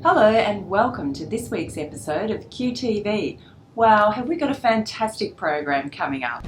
Hello and welcome to this week's episode of QTV. Wow, have we got a fantastic program coming up.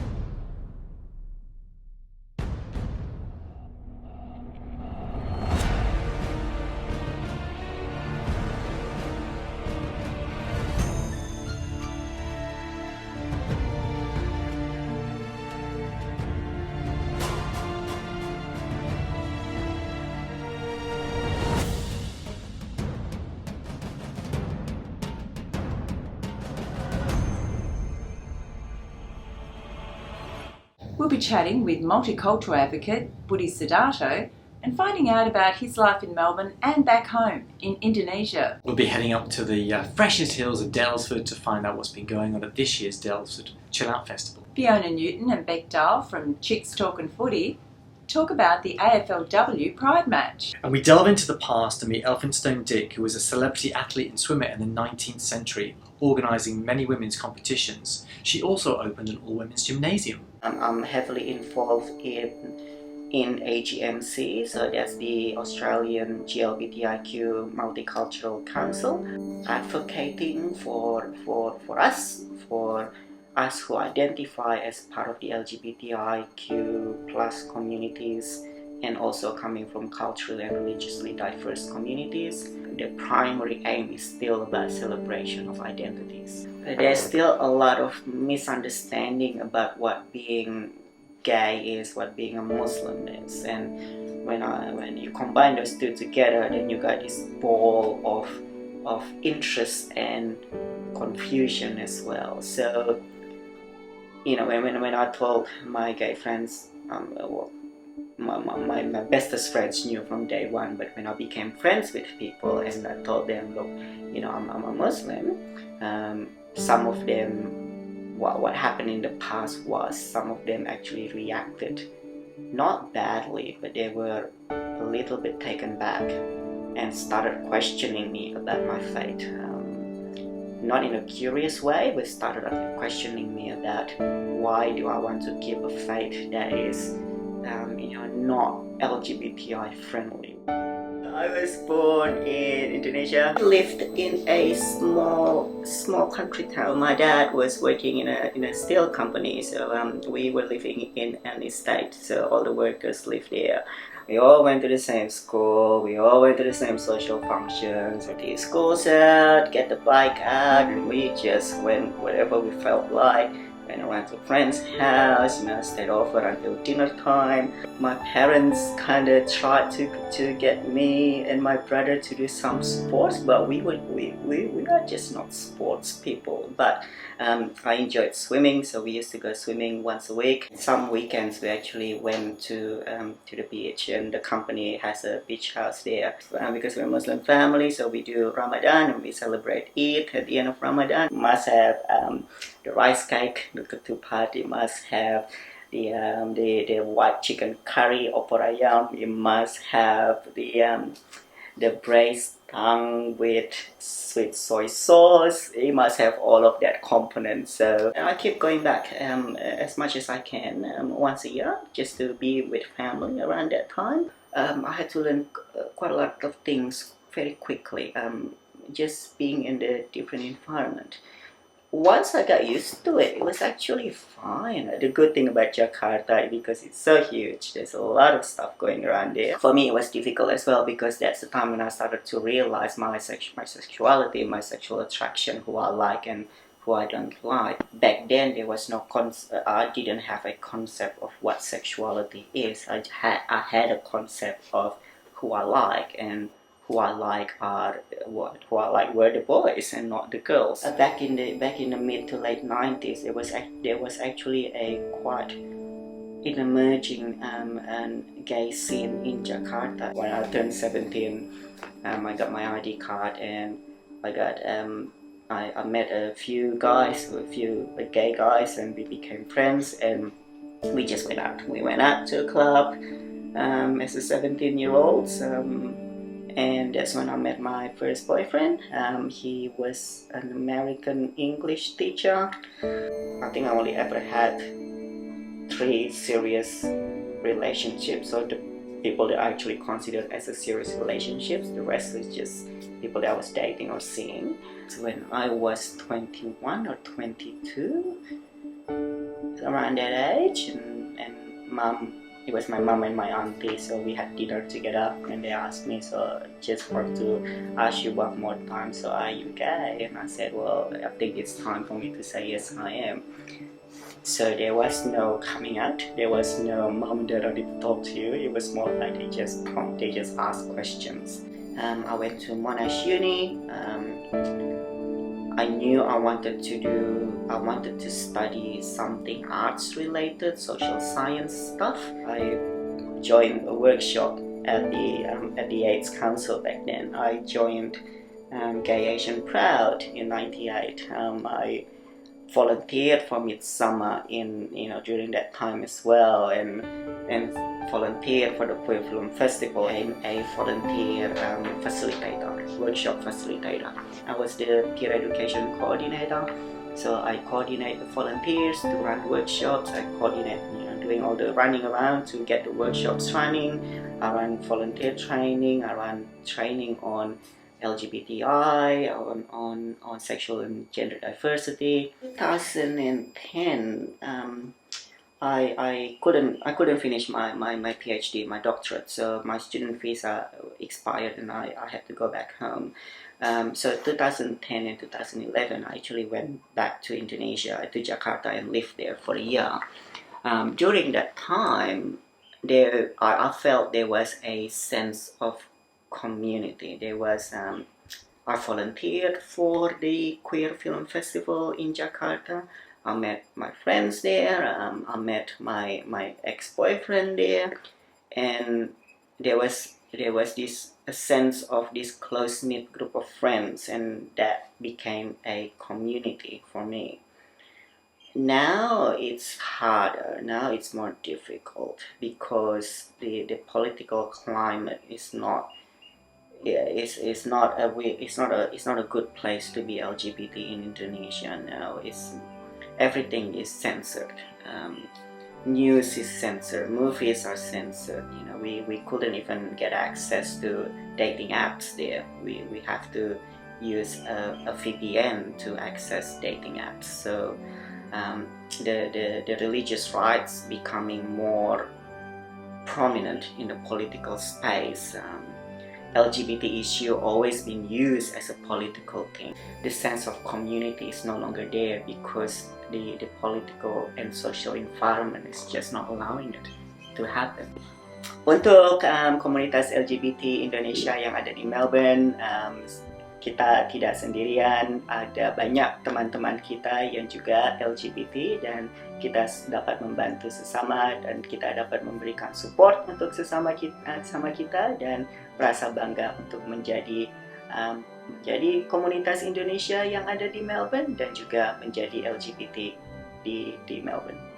We'll be chatting with multicultural advocate Budi Sudarto and finding out about his life in Melbourne and back home in Indonesia. We'll be heading up to the freshest hills of Daylesford to find out what's been going on at this year's Daylesford Chillout Festival. Fiona Newton and Beck Dahl from Chicks Talkin' Footy talk about the AFLW Pride match. And we delve into the past and meet Elphinstone Dick, who was a celebrity athlete and swimmer in the 19th century, organising many women's competitions. She also opened an all-women's gymnasium. I'm heavily involved in AGMC, so that's the Australian GLBTIQ Multicultural Council, advocating for us who identify as part of the LGBTIQ plus communities and also coming from culturally and religiously diverse communities. The primary aim is still about celebration of identities. There's still a lot of misunderstanding about what being gay is, what being a Muslim is, and when you combine those two together, then you got this ball of interest and confusion as well. So, you know, when I told my gay friends, my bestest friends knew from day one, but when I became friends with people and I told them, look, you know, I'm a Muslim, some of them, what happened in the past was some of them actually reacted not badly, but they were a little bit taken back and started questioning me about my faith. Not in a curious way, but started questioning me about why do I want to keep a faith that is not LGBTI friendly. I was born in Indonesia. I lived in a small country town. My dad was working in a steel company, so we were living in an estate. So all the workers lived there. We all went to the same school. We all went to the same social functions. The school's out, get the bike out, and we just went wherever we felt like. Went around to a friend's house, stayed over until dinner time. My parents kind of tried to get me and my brother to do some sports, but we are just not sports people. But I enjoyed swimming, so we used to go swimming once a week. Some weekends we actually went to the beach, and the company has a beach house there. Because we're a Muslim family, so we do Ramadan and we celebrate Eid at the end of Ramadan. We must have the rice cake, the ketupat. You must have the white chicken curry, opor ayam. You must have the braised tongue with sweet soy sauce. You must have all of that component. So I keep going back as much as I can once a year, just to be with family around that time. I had to learn quite a lot of things very quickly, just being in the different environment. Once I got used to it, it was actually fine. The good thing about Jakarta, because it's so huge, there's a lot of stuff going around there. For me, it was difficult as well, because that's the time when I started to realize my sexuality, my sexual attraction, who I like and who I don't like. Back then, there was no I didn't have a concept of what sexuality is. I had a concept of who I like, and who I like were the boys and not the girls. Back in the mid to late 90s, there was actually a quite an emerging gay scene in Jakarta. When I turned 17, I got my ID card, and I met a few gay guys, and we became friends, and we just went out. We went out to a club as a 17-year-old. And that's when I met my first boyfriend. He was an American English teacher. I think I only ever had 3 serious relationships. So people that I actually considered as a serious relationships. The rest was just people that I was dating or seeing. So when I was 21 or 22, around that age, and mom, it was my mom and my auntie, so we had dinner together, and they asked me, so just for to ask you one more time, so are you gay? And I said, well, I think it's time for me to say yes, I am. So there was no coming out, there was no mom that I need to talk to you. It was more like they just asked questions. I went to Monash Uni. I knew I wanted to study something arts related, social science stuff. I joined a workshop at the AIDS Council back then. I joined Gay Asian Proud in '98. I volunteered for Midsummer during that time as well, and volunteered for the Queer Film Festival and a volunteer facilitator, workshop facilitator. I was the peer education coordinator, so I coordinate the volunteers to run workshops. I coordinate doing all the running around to get the workshops running. I run volunteer training. I run training on LGBTI, on sexual and gender diversity. 2010, I couldn't finish my PhD, my doctorate, so my student visa expired and I had to go back home. So 2010 and 2011, I actually went back to Indonesia, to Jakarta, and lived there for a year. During that time, I felt there was a sense of community. There was I volunteered for the Queer Film Festival in Jakarta. I met my friends there. I met my ex-boyfriend there, and there was this a sense of this close-knit group of friends, and that became a community for me. Now it's harder. Now it's more difficult because the political climate is not. It's not a good place to be LGBT in Indonesia now. Everything is censored. News is censored. Movies are censored. We couldn't even get access to dating apps there. We have to use a VPN to access dating apps. So the religious rights becoming more prominent in the political space. LGBT issue always been used as a political thing. The sense of community is no longer there because the political and social environment is just not allowing it to happen. Untuk komunitas LGBT Indonesia yang ada di Melbourne, kita tidak sendirian, ada banyak teman-teman kita yang juga LGBT dan kita dapat membantu sesama dan kita dapat memberikan support untuk sesama kita dan merasa bangga untuk menjadi komunitas Indonesia yang ada di Melbourne dan juga menjadi LGBT di Melbourne.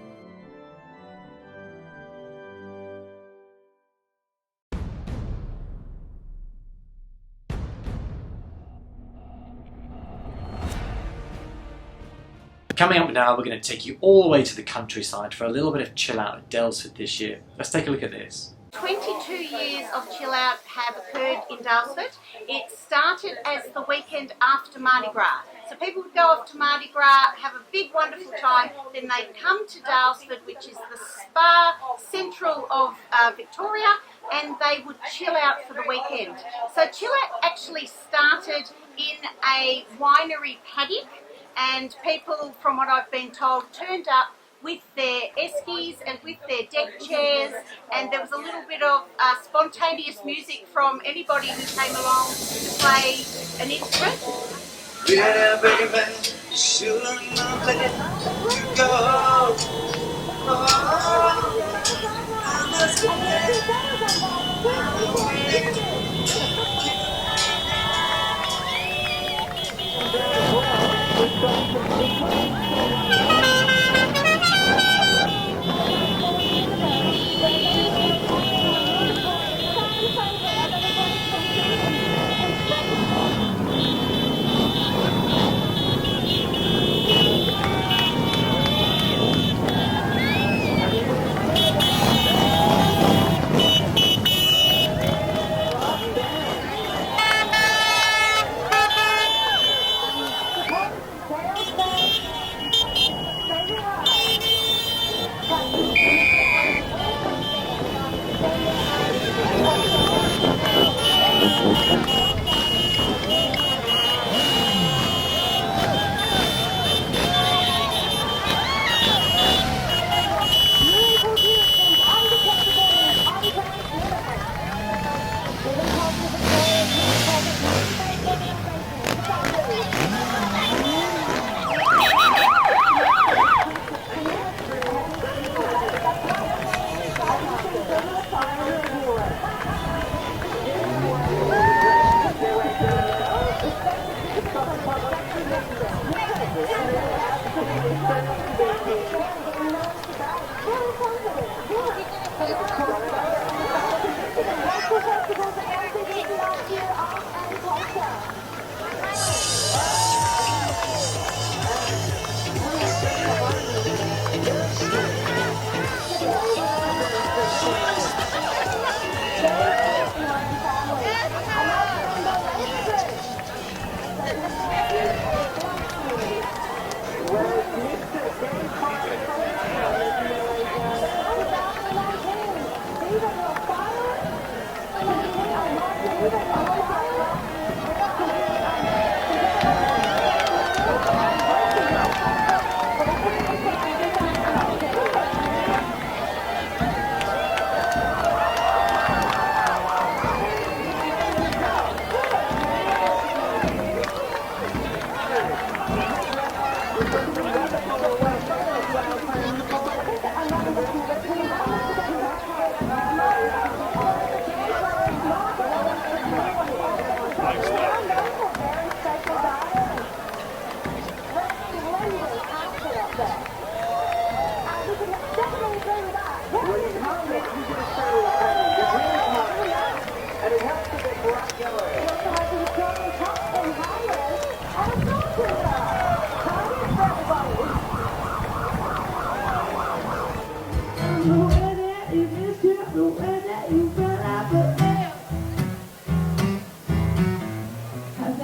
Coming up now, we're going to take you all the way to the countryside for a little bit of chill out at Daylesford this year. Let's take a look at this. 22 years of Chillout have occurred in Daylesford. It started as the weekend after Mardi Gras. So people would go off to Mardi Gras, have a big wonderful time, then they'd come to Daylesford, which is the spa central of Victoria, and they would chill out for the weekend. So Chillout actually started in a winery paddock, and people, from what I've been told, turned up with their eskies and with their deck chairs, and there was a little bit of spontaneous music from anybody who came along to play an instrument. Yeah, baby, should not let you go.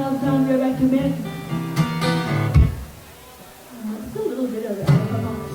now it's time to go back to America. It's a little bit of it, if I'm honest.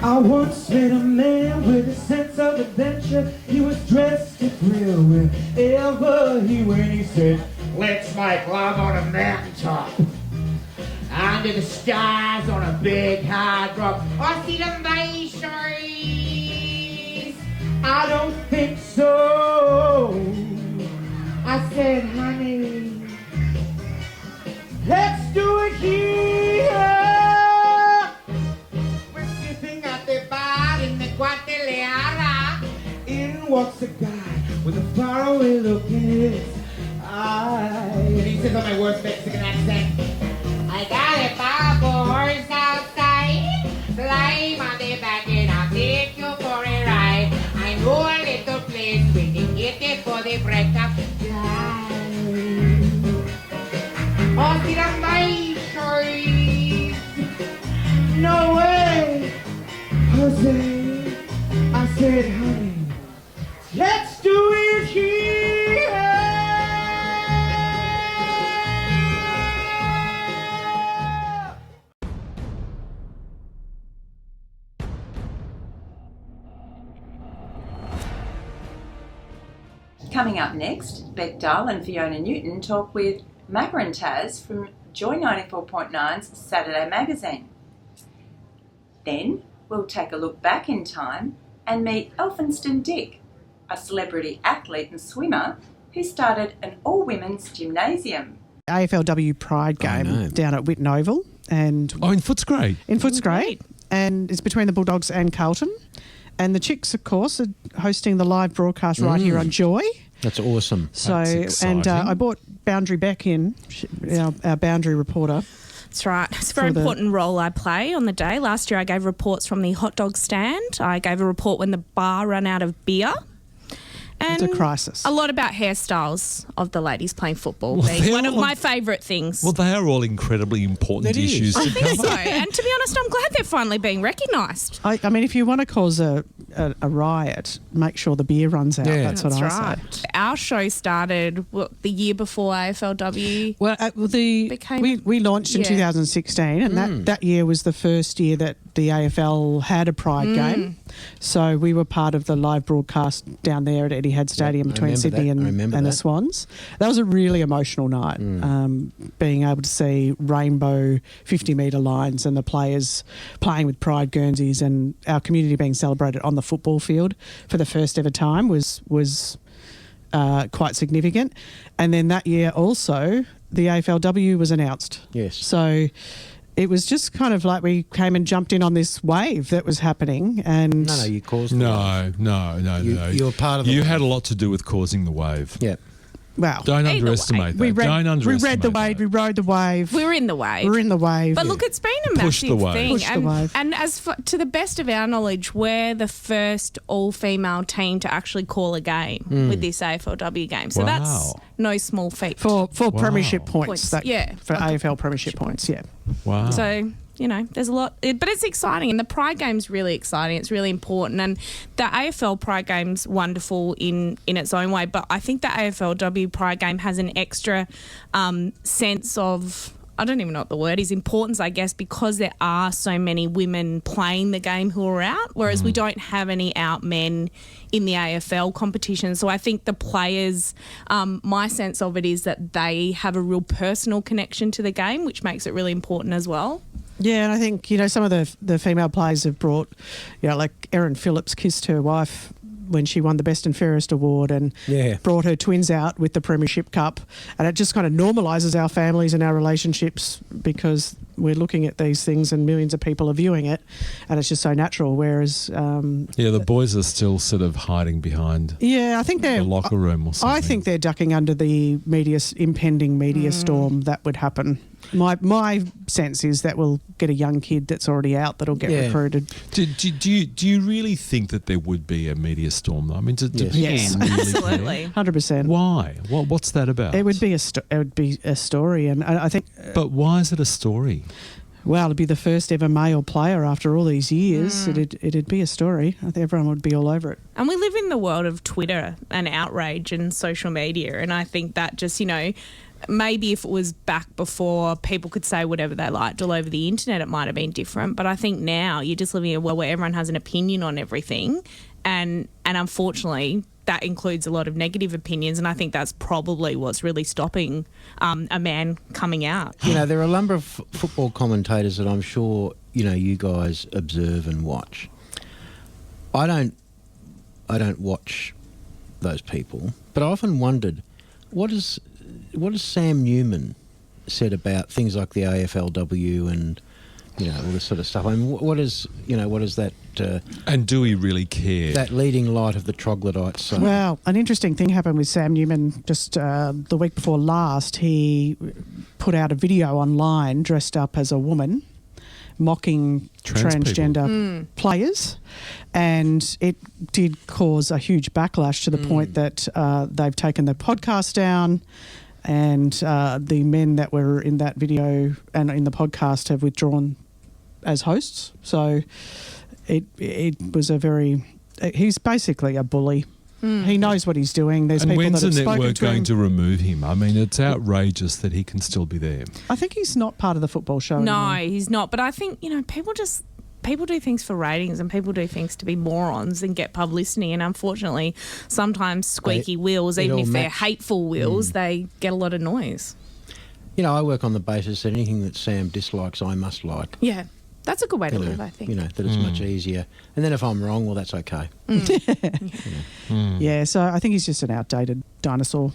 I once met a man with a sense of adventure. He was dressed to thrill wherever he went. He said, "Let's make love on a mountaintop, under the stars on a big hard rock. I see the mations." I don't think so. I said, "Honey, let's do it here." In walks a guy with a faraway look in his eye. And he says on my worst Mexican accent, "I got a powerful horse outside. Climb on the back and I'll take you for a ride. I know a little place we can get it for the break of life." Oh, see the my choice. No way, Jose. I said, "Honey, let's do it here." Coming up next, Beck Dull and Fiona Newton talk with Magga and Taz from Joy 94.9's Saturday Magazine. Then we'll take a look back in time and meet Elphinstone Dick, a celebrity athlete and swimmer who started an all-women's gymnasium. AFLW Pride game down at Whitten Oval. And in Footscray. In Footscray. And it's between the Bulldogs and Carlton. And the Chicks, of course, are hosting the live broadcast right here on Joy. That's awesome. So, That's and I brought Boundary Beck in, our boundary reporter. That's right. It's a very important role I play on the day. Last year I gave reports from the hot dog stand. I gave a report when the bar ran out of beer. And it's a crisis. A lot about hairstyles of the ladies playing football. One of my favourite things. Well, they are all incredibly important issues to cover. I think so. And to be honest, I'm glad they're finally being recognised. I mean, if you want to cause a riot, make sure the beer runs out. Yeah. That's what I say. Our show started the year before AFLW. Well, we launched in 2016, and that year was the first year that the AFL had a Pride game. So we were part of the live broadcast down there at Etihad Stadium between Sydney and the Swans. That was a really emotional night, being able to see rainbow 50-metre lines and the players playing with Pride Guernseys and our community being celebrated on the football field for the first ever time was quite significant. And then that year also, the AFLW was announced. Yes. So it was just kind of like we came and jumped in on this wave that was happening. And No, you caused No. You were part of the You had a lot to do with causing the wave. Yeah. Well, don't underestimate that. Don't underestimate we read the wave. We rode the wave. We were in the wave. We're in the wave. But look, it's been a Push the massive wave. thing. Push the wave. And to the best of our knowledge, we're the first all-female team to actually call a game with this AFLW game. So that's no small feat. For premiership points. For Yeah. AFL premiership points, yeah. Wow. So, you know, there's a lot, but it's exciting, and the Pride Game's really exciting. It's really important, and the AFL Pride Game's wonderful in its own way. But I think the AFLW Pride Game has an extra sense of I don't even know what the word is, importance, I guess, because there are so many women playing the game who are out, whereas we don't have any out men in the AFL competition. So I think the players, my sense of it is that they have a real personal connection to the game, which makes it really important as well. Yeah, and I think, some of the female players have brought, like Erin Phillips kissed her wife when she won the Best and Fairest award and brought her twins out with the Premiership Cup. And it just kind of normalises our families and our relationships because we're looking at these things and millions of people are viewing it and it's just so natural. Whereas... the boys are still sort of hiding behind I think they're... the locker room or something. I think they're ducking under the impending media storm that would happen. My sense is that we'll get a young kid that's already out that'll get recruited. Do you really think that there would be a media storm though? I mean, yes. Really absolutely, 100%. Why? What's that about? It would be a story, and I think. But why is it a story? Well, it'd be the first ever male player after all these years. It'd be a story. I think everyone would be all over it. And we live in the world of Twitter and outrage and social media, and I think that just maybe if it was back before people could say whatever they liked all over the internet, it might have been different. But I think now you're just living in a world where everyone has an opinion on everything. And unfortunately, that includes a lot of negative opinions. And I think that's probably what's really stopping a man coming out. There are a number of football commentators that I'm sure, you guys observe and watch. I don't watch those people, but I often wondered, what has Sam Newman said about things like the AFLW and all this sort of stuff? I mean, what is that? And do we really care? That leading light of the troglodytes. Well, an interesting thing happened with Sam Newman just the week before last. He put out a video online dressed up as a woman, mocking transgender players, and it did cause a huge backlash to the point that they've taken the podcast down. And the men that were in that video and in the podcast have withdrawn as hosts. So it was he's basically a bully. He knows what he's doing. There's people that have spoken to him. And when's the network going to remove him? I mean, it's outrageous that he can still be there. I think he's not part of the football show No, anymore. he's not. But I think, people do things for ratings and people do things to be morons and get publicity, and unfortunately sometimes squeaky wheels, even if they're hateful wheels, they get a lot of noise. I work on the basis that anything that Sam dislikes I must like. Yeah, that's a good way to live, I think. That it's much easier. And then if I'm wrong, well, that's okay. Yeah, so I think he's just an outdated dinosaur.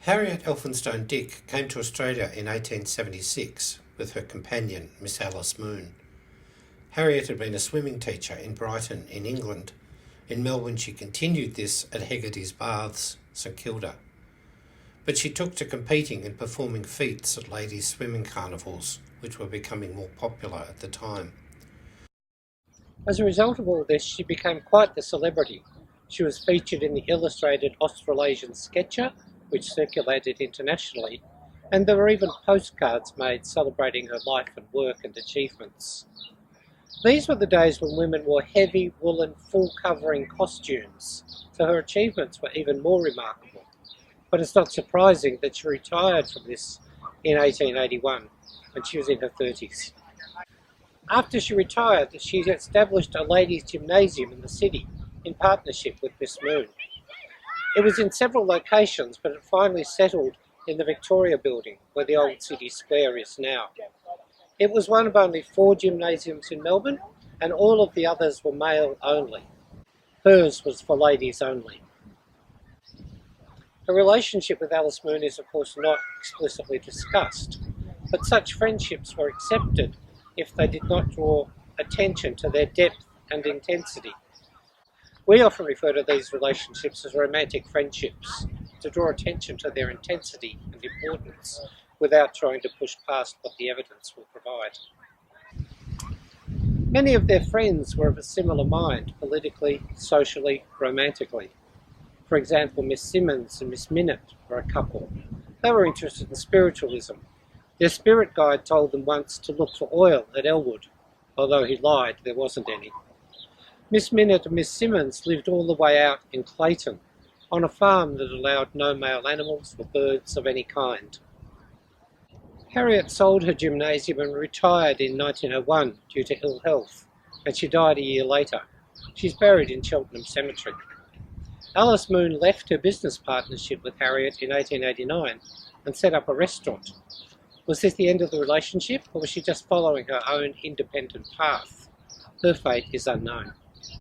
Harriet Elphinstone Dick came to Australia in 1876 with her companion, Miss Alice Moon. Harriet had been a swimming teacher in Brighton in England. In Melbourne she continued this at Hegarty's Baths, St Kilda. But she took to competing and performing feats at ladies' swimming carnivals, which were becoming more popular at the time. As a result of all this, she became quite the celebrity. She was featured in the illustrated Australasian Sketcher, which circulated internationally, and there were even postcards made celebrating her life and work and achievements. These were the days when women wore heavy, woolen, full-covering costumes, so her achievements were even more remarkable. But it's not surprising that she retired from this in 1881, when she was in her 30s. After she retired, she established a ladies' gymnasium in the city, in partnership with Miss Moon. It was in several locations, but it finally settled in the Victoria building, where the old city square is now. It was one of only 4 gymnasiums in Melbourne, and all of the others were male only. Hers was for ladies only. Her relationship with Alice Moon is of course not explicitly discussed, but such friendships were accepted if they did not draw attention to their depth and intensity. We often refer to these relationships as romantic friendships, to draw attention to their intensity and importance without trying to push past what the evidence will provide. Many of their friends were of a similar mind, politically, socially, romantically. For example, Miss Simmons and Miss Minute were a couple. They were interested in spiritualism. Their spirit guide told them once to look for oil at Elwood, although he lied, there wasn't any. Miss Minute and Miss Simmons lived all the way out in Clayton, on a farm that allowed no male animals or birds of any kind. Harriet sold her gymnasium and retired in 1901 due to ill health, and she died a year later. She's buried in Cheltenham Cemetery. Alice Moon left her business partnership with Harriet in 1889 and set up a restaurant. Was this the end of the relationship, or was she just following her own independent path? Her fate is unknown.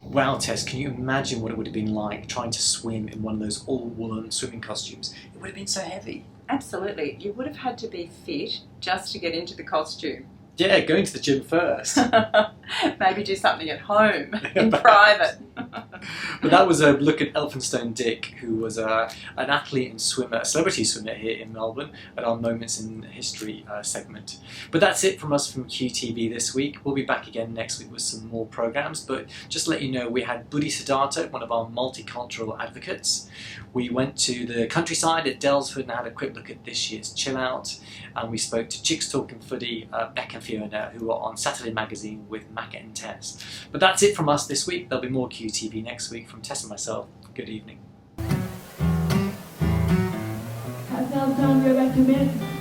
Wow, Tess, can you imagine what it would have been like trying to swim in one of those all-woolen swimming costumes? It would have been so heavy. Absolutely. You would have had to be fit just to get into the costume. Yeah, going to the gym first. Maybe do something at home, in private. But that was a look at Elphinstone Dick, who was an athlete and swimmer, a celebrity swimmer here in Melbourne, at our Moments in History segment. But that's it from us from QTV this week. We'll be back again next week with some more programmes, but just to let you know, we had Budi Sudarto, one of our multicultural advocates. We went to the countryside at Daylesford and had a quick look at this year's Chillout, and we spoke to Chicks Talking Footy, Beck and Fiona, who are on Saturday Magazine with Mac and Tess. But that's it from us this week. There'll be more QTV next week. From Tess and myself, good evening. Now it's time to go back to America.